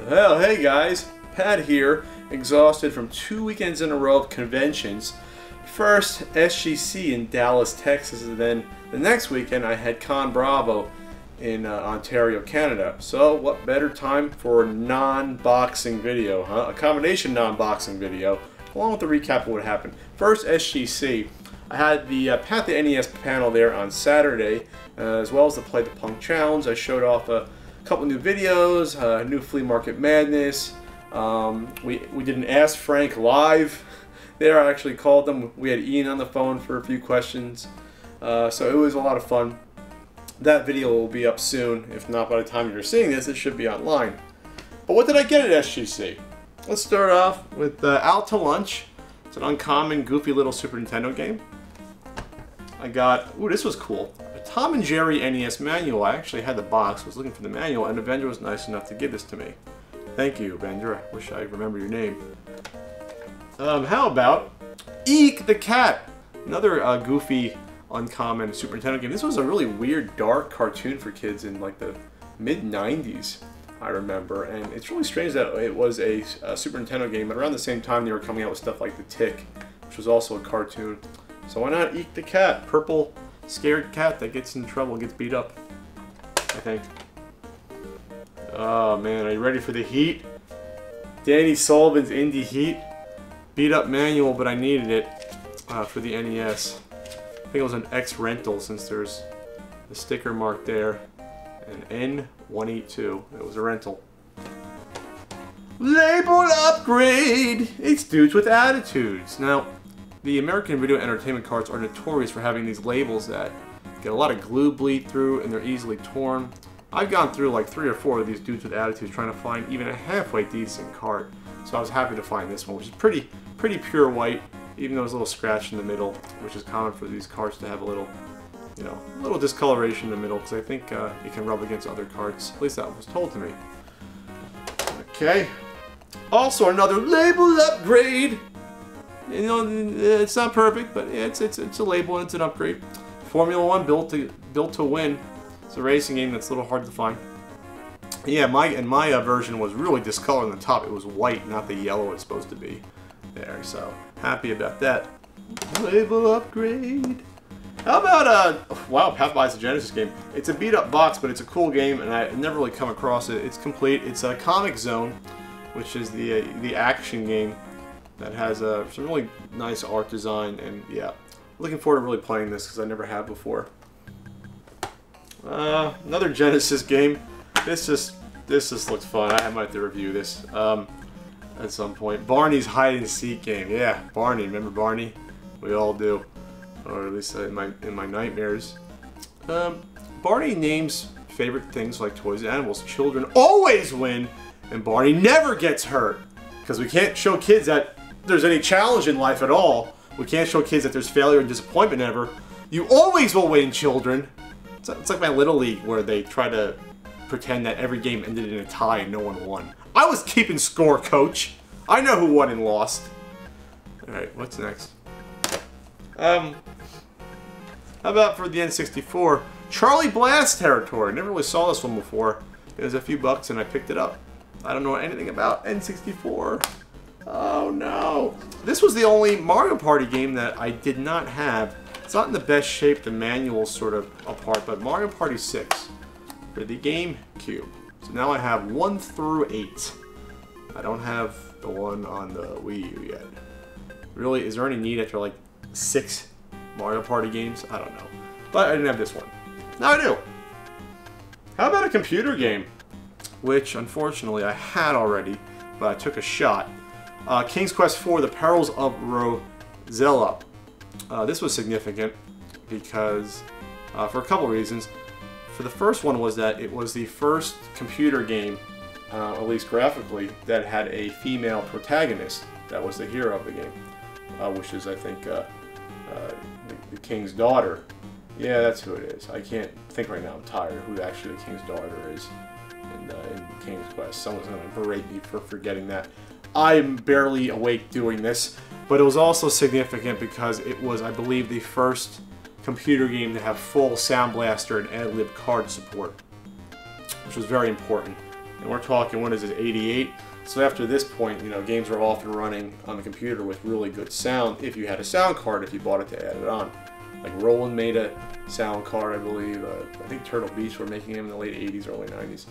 Well, hey guys, Pat here, exhausted from 2 weekends in a row of conventions. First, SGC in Dallas, Texas, and then the next weekend I had Con Bravo in Ontario, Canada. So what better time for a non-boxing video, huh? A combination non-boxing video, along with a recap of what happened. First, SGC. I had the Pat the NES panel there on Saturday, as well as the Play the Punk Challenge. I showed off a couple new videos, new Flea Market Madness. We did an Ask Frank live there. I actually called them. We had Ian on the phone for a few questions. So it was a lot of fun. That video will be up soon. If not, by the time you're seeing this, it should be online. But what did I get at SGC? Let's start off with Out to Lunch. It's an uncommon, goofy little Super Nintendo game. I got, ooh, this was cool. A Tom and Jerry NES manual. I actually had the box, was looking for the manual, and the vendor was nice enough to give this to me. Thank you, vendor. I wish I remember your name. How about Eek the Cat? Another goofy, uncommon Super Nintendo game. This was a really weird, dark cartoon for kids in like the mid-90s, I remember. And it's really strange that it was a Super Nintendo game, but around the same time they were coming out with stuff like The Tick, which was also a cartoon. So why not Eek the Cat? Purple, scared cat that gets in trouble, gets beat up, I think. Oh man, are you ready for the heat? Danny Sullivan's Indie Heat. Beat up manual, but I needed it for the NES. I think it was an X rental since there's the sticker mark there. And N182. It was a rental. Label upgrade! It's dudes with attitudes. Now, the American Video Entertainment cards are notorious for having these labels that get a lot of glue bleed through and they're easily torn. I've gone through like 3 or 4 of these dudes with attitudes trying to find even a halfway decent card. So I was happy to find this one, which is pretty pure white, even though there's a little scratch in the middle, which is common for these cards to have a little, you know, a little discoloration in the middle, because I think it can rub against other cards. At least that was told to me. Okay. Also another label upgrade. You know, it's not perfect, but it's a label and it's an upgrade. Formula 1 built to win. It's a racing game that's a little hard to find. Yeah, my version was really discolored on the top. It was white, not the yellow it's supposed to be. There, so happy about that. Label upgrade. How about wow, Pat buys a Genesis game. It's a beat-up box, but it's a cool game, and I've never really come across it. It's complete. It's a Comic Zone, which is the action game that has some really nice art design, and yeah, looking forward to really playing this because I never have before. Another Genesis game. This just looks fun. I might have to review this at some point. Barney's hide and seek game. Yeah, Barney. Remember Barney? We all do, or at least in my nightmares. Barney names favorite things like toys and animals. Children always win, and Barney never gets hurt because we can't show kids that there's any challenge in life at all. We can't show kids that there's failure and disappointment ever. You always will win, children. It's like my Little League where they try to pretend that every game ended in a tie and no one won. I was keeping score, coach. I know who won and lost. Alright, what's next? How about for the N64? Charlie Blast territory. Never really saw this one before. It was a few bucks and I picked it up. I don't know anything about N64. Oh no. This was the only Mario Party game that I did not have. It's not in the best shape, the manual's sort of apart, but Mario Party 6 for the GameCube. So now I have 1 through 8. I don't have the one on the Wii U yet. Really, is there any need after like 6 Mario Party games? I don't know. But I didn't have this one. Now I do. How about a computer game? Which, unfortunately, I had already, but I took a shot. King's Quest IV, The Perils of Rosella. This was significant because, for a couple reasons. For the first one was that it was the first computer game, at least graphically, that had a female protagonist that was the hero of the game, which is, I think, the king's daughter. Yeah, that's who it is. I can't think right now. I'm tired who actually the king's daughter is in King's Quest. Someone's going to berate me for forgetting that. I'm barely awake doing this, but it was also significant because it was, I believe, the first computer game to have full Sound Blaster and ad-lib card support. which was very important. And we're talking, what is it, 88? So after this point, you know, games were often running on the computer with really good sound if you had a sound card, if you bought it to add it on. Like Roland made a sound card, I believe. I think Turtle Beach were making them in the late 80s, early 90s.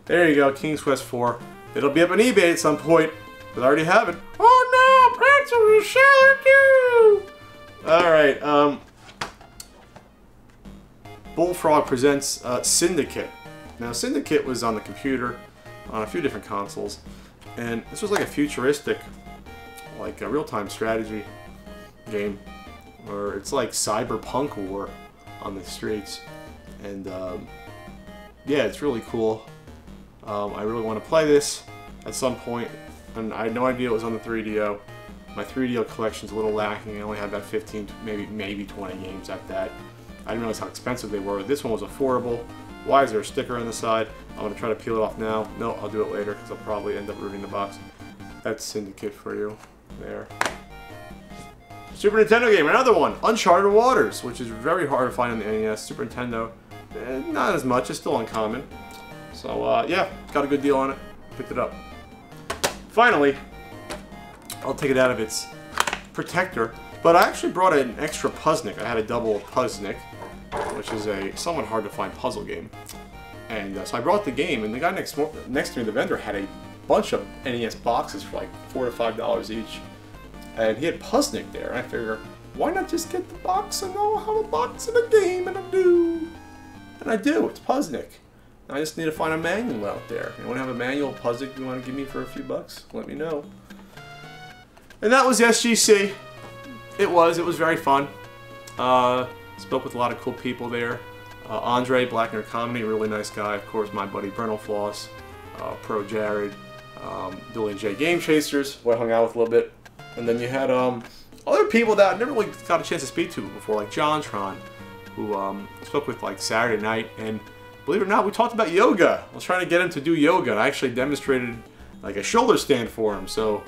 There you go, King's Quest 4. It'll be up on eBay at some point, but I already have it. Oh no, Pretzel will sell it too! Alright, Bullfrog presents Syndicate. Now, Syndicate was on the computer, on a few different consoles, and this was like a futuristic, like a real-time strategy game, where it's like cyberpunk war on the streets, and yeah, it's really cool. I really want to play this at some point, and I had no idea it was on the 3DO. My 3DO collection's a little lacking. I only had about 15, maybe 20 games at that. I didn't realize how expensive they were. This one was affordable. Why is there a sticker on the side? I'm going to try to peel it off now. No, I'll do it later because I'll probably end up ruining the box. That's Syndicate for you. There. Super Nintendo game, another one. Uncharted Waters, which is very hard to find on the NES. Super Nintendo, not as much. It's still uncommon. So, yeah, got a good deal on it. Picked it up. Finally, I'll take it out of its protector. But I actually brought an extra Puzznick. I had a double Puzznick, which is a somewhat hard to find puzzle game. And so I brought the game, and the guy next to me, the vendor, had a bunch of NES boxes for like $4 to $5 each. And he had Puzznick there, and I figured, why not just get the box and I'll have a box and a game, and I do. And I do, it's Puzznick. I just need to find a manual out there. You want to have a manual Puzznick you want to give me for a few bucks? Let me know. And that was SGC. It was very fun. Spoke with a lot of cool people there. Andre, Black Nerd Comedy, really nice guy. Of course, my buddy Brennel Floss, Pro Jared, Billy and J Game Chasers, who I hung out with a little bit. And then you had other people that I never really got a chance to speak to before, like JonTron, who spoke with like Saturday night. And believe it or not, we talked about yoga. I was trying to get him to do yoga, and I actually demonstrated like a shoulder stand for him. So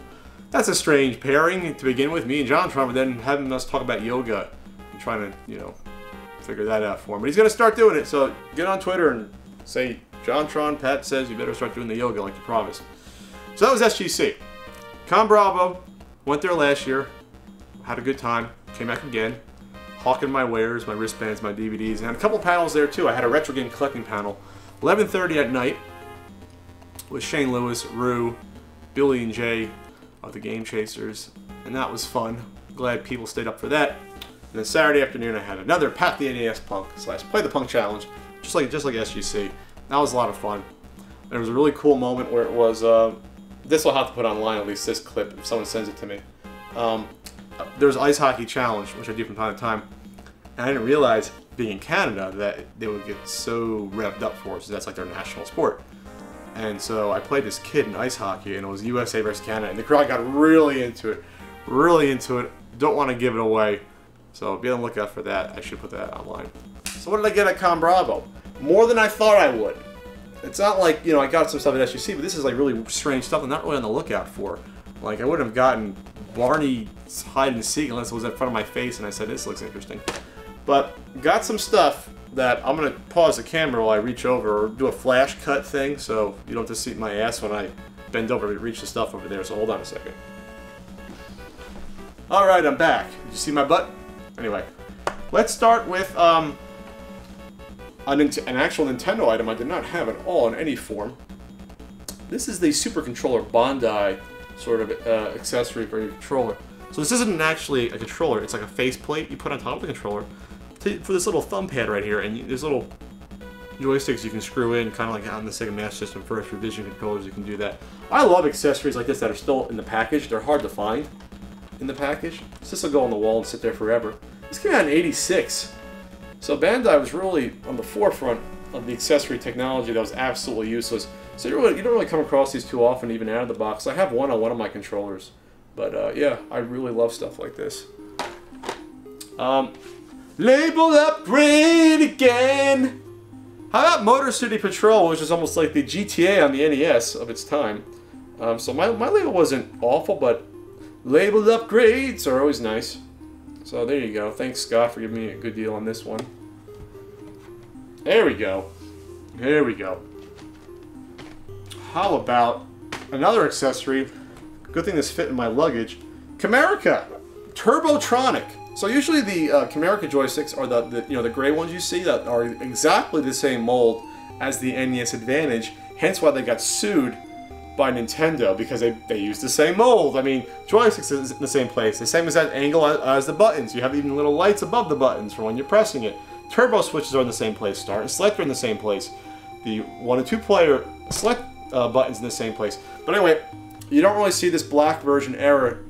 that's a strange pairing to begin with, me and JonTron, but then having us talk about yoga and trying to, you know, figure that out for him. But he's going to start doing it, so get on Twitter and say, JonTron, Pat says you better start doing the yoga like you promised. So that was SGC. Con Bravo, went there last year, had a good time, came back again, hawking my wares, my wristbands, my DVDs, and had a couple panels there too. I had a retro game collecting panel, 11:30 at night, with Shane Lewis, Rue, Billy and Jay of the Game Chasers, and that was fun. Glad people stayed up for that. And then Saturday afternoon, I had another Pat the NES Punk / Play the Punk challenge, just like SGC. That was a lot of fun. There was a really cool moment where it was. This will have to put online, at least this clip, if someone sends it to me. There's Ice Hockey Challenge, which I do from time to time, and I didn't realize, being in Canada, that they would get so revved up for us. That's like their national sport. And so I played this kid in ice hockey, and it was USA versus Canada, and the crowd got really into it. Really into it. Don't want to give it away. So be on the lookout for that. I should put that online. So what did I get at Con Bravo? More than I thought I would. It's not like, you know, I got some stuff at SGC, but this is like really strange stuff I'm not really on the lookout for. Like, I wouldn't have gotten Barney's hide and seek unless it was in front of my face and I said, this looks interesting. But got some stuff that I'm going to pause the camera while I reach over, or do a flash cut thing, so you don't have to see my ass when I bend over to reach the stuff over there, so hold on a second. Alright, I'm back. Did you see my butt? Anyway, let's start with an actual Nintendo item I did not have at all in any form. This is the Super Controller Bondi sort of accessory for your controller. So this isn't actually a controller, it's like a faceplate you put on top of the controller for this little thumb pad right here, and there's little joysticks you can screw in, kind of like on the Sega Master System for extra vision controllers, you can do that. I love accessories like this that are still in the package. They're hard to find in the package. So this will go on the wall and sit there forever. This came out in '86. So Bandai was really on the forefront of the accessory technology that was absolutely useless. So you don't really come across these too often, even out of the box. I have one on one of my controllers. But yeah, I really love stuff like this. Label upgrade again! How about Motor City Patrol, which is almost like the GTA on the NES of its time. So my label wasn't awful, but labeled upgrades are always nice. So there you go. Thanks, Scott, for giving me a good deal on this one. There we go. There we go. How about another accessory? Good thing this fit in my luggage. Camerica Turbotronic. So usually the Camerica joysticks are the gray ones you see that are exactly the same mold as the NES Advantage. Hence why they got sued by Nintendo, because they use the same mold. I mean, joysticks is in the same place, the same exact angle as the buttons. You have even little lights above the buttons for when you're pressing it. Turbo switches are in the same place. Start and select are in the same place. The 1 and 2 player select buttons in the same place. But anyway, you don't really see this black version error.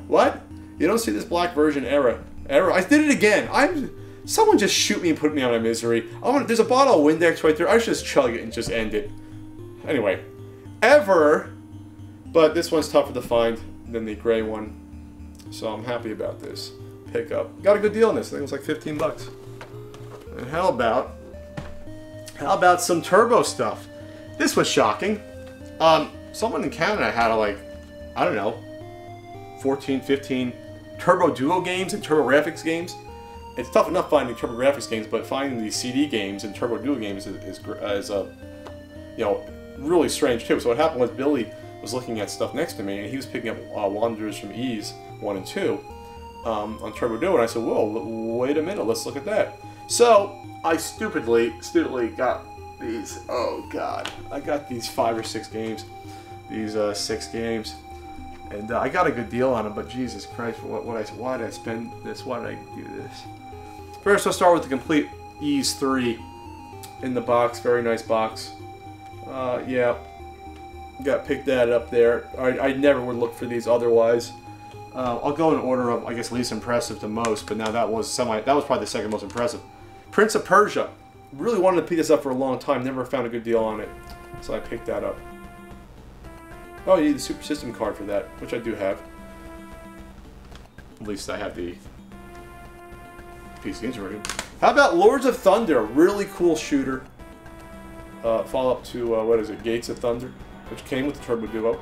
What? You don't see this black version error. I did it again. Someone just shoot me and put me out of my misery. There's a bottle of Windex right there. I should just chug it and just end it. Anyway, but this one's tougher to find than the gray one, so I'm happy about this pickup. Got a good deal on this. I think it was like 15 bucks. And how about some turbo stuff? This was shocking. Someone in Canada had like, I don't know, 14, 15 Turbo Duo games and Turbo Graphics games. It's tough enough finding Turbo Graphics games, but finding these CD games and Turbo Duo games is really strange too. So what happened was Billy was looking at stuff next to me, and he was picking up Wanderers from Ys 1 and 2 on Turbo Duo, and I said, "Whoa, wait a minute, let's look at that." So I stupidly got these. Oh God, I got these 5 or 6 games, these 6 games, and I got a good deal on them. But Jesus Christ, why did I spend this? Why did I do this? First, I'll start with the complete Ys 3 in the box. Very nice box. Yeah, got picked that up there. I never would look for these otherwise. I'll go in order of, I guess, least impressive to most, but now that was probably the second most impressive. Prince of Persia. Really wanted to pick this up for a long time. Never found a good deal on it, so I picked that up. Oh, you need the Super System card for that, which I do have. At least I have the PC Engine version. How about Lords of Thunder? Really cool shooter. Follow-up to, what is it, Gates of Thunder, which came with the Turbo Duo.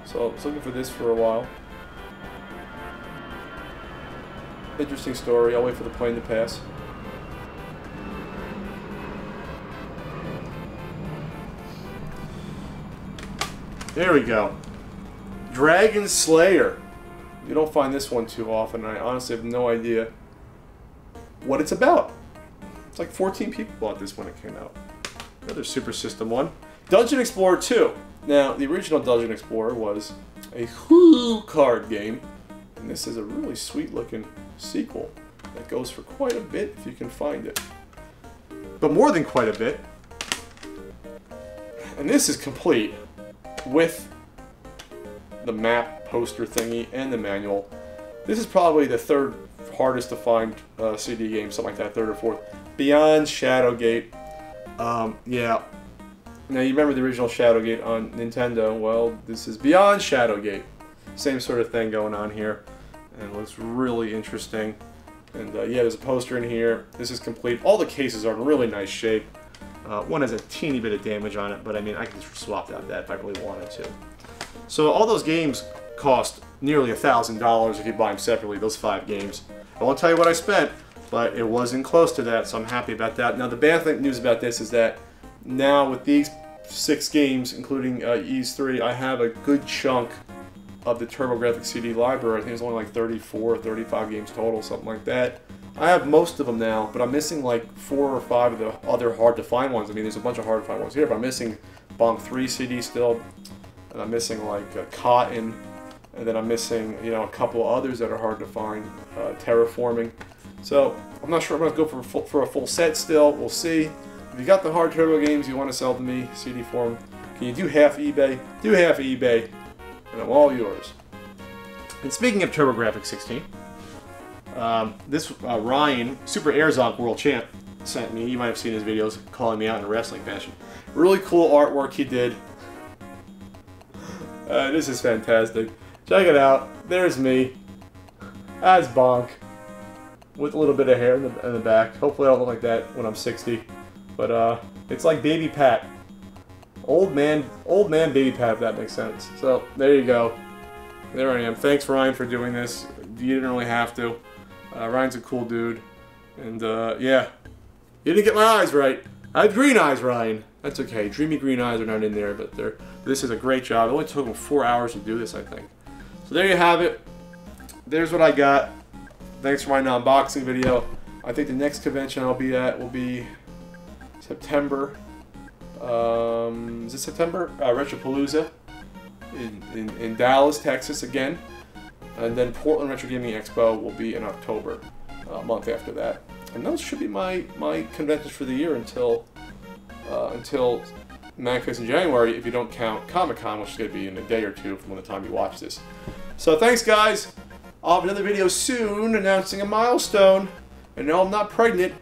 So I was looking for this for a while. Interesting story. I'll wait for the plane to pass. There we go. Dragon Slayer. You don't find this one too often. I honestly have no idea what it's about. It's like 14 people bought this when it came out. Another Super System one. Dungeon Explorer 2. Now, the original Dungeon Explorer was a Hulu card game, and this is a really sweet looking sequel that goes for quite a bit if you can find it. But more than quite a bit. And this is complete with the map poster thingy and the manual. This is probably the 3rd hardest to find CD game, something like that, 3rd or 4th. Beyond Shadowgate. Yeah. Now you remember the original Shadowgate on Nintendo? Well, this is Beyond Shadowgate. Same sort of thing going on here, and it looks really interesting. And yeah, there's a poster in here. This is complete. All the cases are in really nice shape. One has a teeny bit of damage on it, but I mean, I can just swap out that if I really wanted to. So all those games cost nearly $1,000 if you buy them separately, those 5 games. I won't tell you what I spent, but it wasn't close to that, so I'm happy about that. Now, the bad news about this is that now with these 6 games, including Ys 3, I have a good chunk of the TurboGrafx CD library. I think it's only like 34 or 35 games total, something like that. I have most of them now, but I'm missing like 4 or 5 of the other hard-to-find ones. I mean, there's a bunch of hard-to-find ones here, but I'm missing Bonk 3 CD still, and I'm missing like Cotton, and then I'm missing, you know, a couple of others that are hard to find, Terraforming. So I'm not sure I'm going to go for a full set still. We'll see. If you got the hard turbo games you want to sell to me, CD form, can you do half eBay? Do half eBay, and I'm all yours. And speaking of TurboGrafx 16, this Ryan, Super Airzonk World Champ, sent me. You might have seen his videos calling me out in a wrestling fashion. Really cool artwork he did. This is fantastic. Check it out. There's me as Bonk with a little bit of hair in the back. Hopefully I don't look like that when I'm 60. But it's like Baby Pat. Old man Baby Pat, if that makes sense. So there you go. There I am. Thanks, Ryan, for doing this. You didn't really have to. Ryan's a cool dude. And yeah, you didn't get my eyes right. I had green eyes, Ryan. That's okay. Dreamy green eyes are not in there, but this is a great job. It only took them 4 hours to do this, I think. So there you have it. There's what I got. Thanks for my non-boxing video. I think the next convention I'll be at will be September. Is it September? Retropalooza in Dallas, Texas again. And then Portland Retro Gaming Expo will be in October, a month after that. And those should be my conventions for the year until MagFest in January, if you don't count Comic-Con, which is going to be in a day or two from the time you watch this. So thanks, guys. I'll have another video soon announcing a milestone. And no, I'm not pregnant.